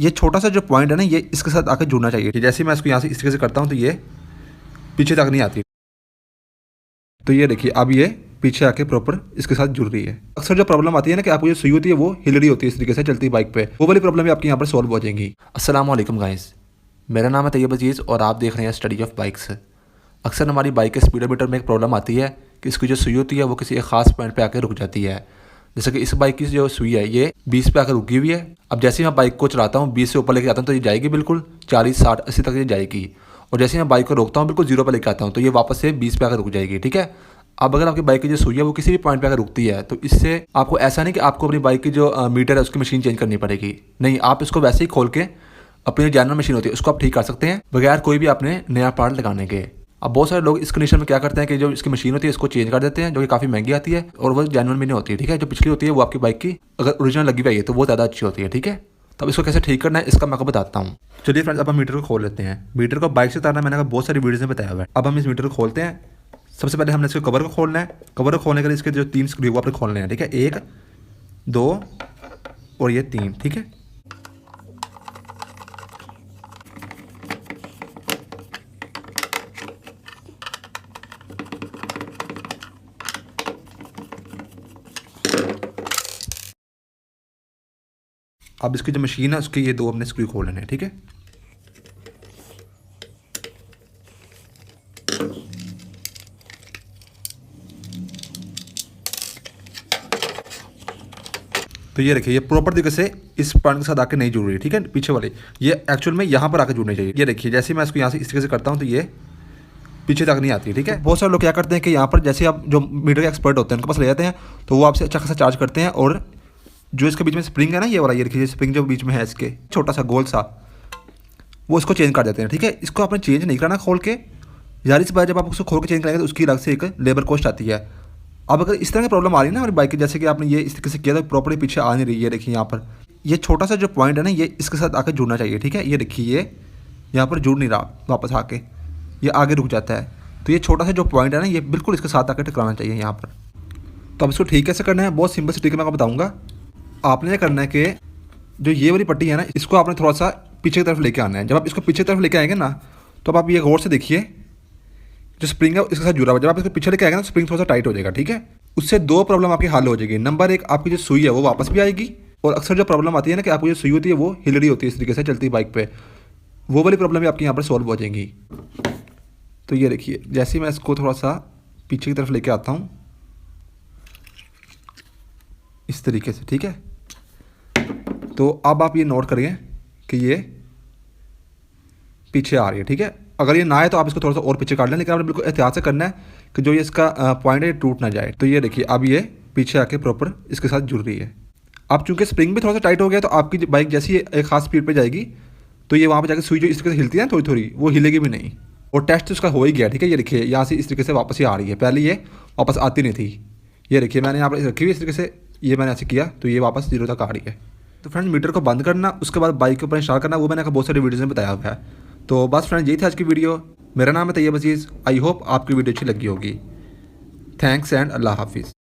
ये छोटा सा जो पॉइंट है ना, ये इसके साथ आकर जुड़ना चाहिए। जैसे मैं इसको यहाँ से इस तरीके से करता हूँ तो ये पीछे तक नहीं आती। तो ये देखिए अब ये पीछे आके प्रॉपर इसके साथ जुड़ रही है। अक्सर जो प्रॉब्लम आती है ना कि आपको जो सुई होती है वो हिल रही होती है इस तरीके से चलती बाइक पे, वो वाली प्रॉब्लम भी आपकी यहाँ पर सॉल्व हो जाएगी। अस्सलाम वालेकुम गाइस, मेरा नाम है तैयब अजीज़ और आप देख रहे हैं स्टडी ऑफ बाइक्स। अक्सर हमारी बाइक के स्पीडोमीटर में एक प्रॉब्लम आती है कि इसकी जो सुई होती है वो किसी एक खास पॉइंट पे आकर रुक जाती है। जैसे कि इस बाइक की जो सुई है ये 20 पे आकर रुकी हुई है। अब जैसे मैं बाइक को चलाता हूँ 20 से ऊपर लेके आता हूँ तो ये जाएगी बिल्कुल 40, 60, 80 तक ये जाएगी। और जैसे मैं बाइक को रोकता हूँ बिल्कुल 0 पे लेके आता हूँ तो ये वापस से 20 पे आकर रुक जाएगी। ठीक है। अब अगर आपकी बाइक की जो सुई है वो किसी भी पॉइंट पे अगर रुकती है तो इससे आपको ऐसा नहीं कि आपको अपनी बाइक की जो मीटर है उसकी मशीन चेंज करनी पड़ेगी। नहीं, आप इसको वैसे ही खोल के अपनी जो जनरल मशीन होती है उसको आप ठीक कर सकते हैं बगैर कोई भी आपने नया पार्ट लगाने के। अब बहुत सारे लोग इस कंडीशन में क्या करते हैं कि जो इसकी मशीन होती है इसको चेंज कर देते हैं, जो कि काफ़ी महंगी आती है और वो जेन्युइन भी नहीं होती है। ठीक है। जो पिछली होती है वो आपकी बाइक की अगर ओरिजिनल लगी हुई है तो वो ज़्यादा अच्छी होती है। ठीक है। तो अब इसको कैसे ठीक करना है इसका मैं आपको बताता हूँ। चलिए फ्रेंड्स, अब हम मीटर को खोल लेते हैं। मीटर को बाइक से उतारना मैंने बहुत सारी वीडियोज़ में बताया हुआ है। अब हम इस मीटर को खोलते हैं। सबसे पहले हमने इसके कवर को खोलना है। कवर को खोलने के लिए इसके जो 3 स्क्रू वो आपने खोलने हैं। ठीक है। 1, 2 और ये 3। ठीक है। अब इसकी जो मशीन है उसके ये 2 अपने स्क्रू खोल लेने हैं। ठीक है। तो ये देखिए ये प्रॉपर तरीके से इस पॉइंट के साथ आके नहीं जुड़ रही है। ठीक है। पीछे वाले ये एक्चुअल में यहाँ पर आके जुड़नी चाहिए। ये देखिए जैसे मैं इसको यहाँ से इस तरीके से करता हूँ तो ये पीछे तक नहीं आती। ठीक है। बहुत सारे लोग क्या करते हैं कि यहाँ पर जैसे आप जो मीटर के एक्सपर्ट होते हैं उनके पास ले जाते हैं तो वो आपसे अच्छा खासा चार्ज करते हैं और जो इसके बीच में स्प्रिंग है ना, ये वाला, ये देखिए स्प्रिंग जो बीच में है इसके छोटा सा गोल सा, वो इसको चेंज कर देते हैं। ठीक है। इसको आपने चेंज नहीं करना खोल के। यार इस बार जब आप उसको खोल के चेंज करेंगे तो उसकी अलग से एक लेबर कॉस्ट आती है। अब अगर इस तरह की प्रॉब्लम आ रही है ना हमारी बाइक की, जैसे कि आपने ये इस तरीके से किया तो प्रॉपर्ली पीछे आ नहीं रही है। देखिए यहाँ पर ये छोटा सा जो पॉइंट है ना, ये इसके साथ आकर जुड़ना चाहिए। ठीक है। ये देखिए ये यहाँ पर जुड़ नहीं रहा, वापस आके ये आगे रुक जाता है। तो ये छोटा सा जो पॉइंट है ना, ये बिल्कुल इसके साथ आकर टकराना चाहिए यहाँ पर। तो अब इसको ठीक कैसे करना है, बहुत सिंपल से ट्रिक मैं आपको बताऊँगा। आपने क्या करना है कि जो ये वाली पट्टी है ना, इसको आपने थोड़ा सा पीछे की तरफ लेके आना है। जब आप इसको पीछे की तरफ लेके आएंगे ना तो अब आप ये गौर से देखिए जो स्प्रिंग है इसके साथ जुड़ा हुआ है। जब आप इसको पीछे लेके आएंगे ना स्प्रिंग थोड़ा सा टाइट हो जाएगा। ठीक है। उससे 2 प्रॉब्लम आपकी हल हो जाएगी। नंबर 1, आपकी जो सुई है वो वापस भी आएगी। और अक्सर जो प्रॉब्लम आती है ना कि आपकी जो सुई होती है वो हिल रही होती है इस तरीके से चलती बाइक पे, वो वाली प्रॉब्लम भी आपकी यहाँ पर सॉल्व हो जाएगी। तो ये देखिए जैसे मैं इसको थोड़ा सा पीछे की तरफ लेके आता हूँ इस तरीके से। ठीक है। तो अब आप ये नोट करिए कि ये पीछे आ रही है। ठीक है। अगर ये ना आए तो आप इसको थोड़ा सा और पीछे काट लें, लेकिन आपने बिल्कुल एहतियात से करना है कि जो ये इसका पॉइंट है टूट ना जाए। तो ये देखिए अब ये पीछे आके प्रॉपर इसके साथ जुड़ रही है। अब चूंकि स्प्रिंग भी थोड़ा सा टाइट हो गया तो आपकी बाइक जैसी एक खास स्पीड पे जाएगी तो ये वहाँ पे जाकर सुई जो इस तरीके से हिलती है ना थोड़ी थोड़ी, वो हिलेगी भी नहीं। और टेस्ट उसका हो ही गया। ठीक है। ये देखिए यहाँ से इस तरीके से वापस ही आ रही है, पहले ये वापस आती नहीं थी। ये देखिए मैंने यहाँ पर रखी हुई इस तरीके से, ये मैंने ऐसे किया तो ये वापस 0 तक आ रही है। तो फ्रेंड्स मीटर को बंद करना, उसके बाद बाइक के ऊपर इंस्टॉल करना, वो मैंने बहुत सारी वीडियोज़ में बताया हुआ है। तो बस फ्रेंड्स यही थी आज की वीडियो। मेरा नाम है तैयब अजीज़। आई होप आपकी वीडियो अच्छी लगी होगी। थैंक्स एंड अल्लाह हाफिज़।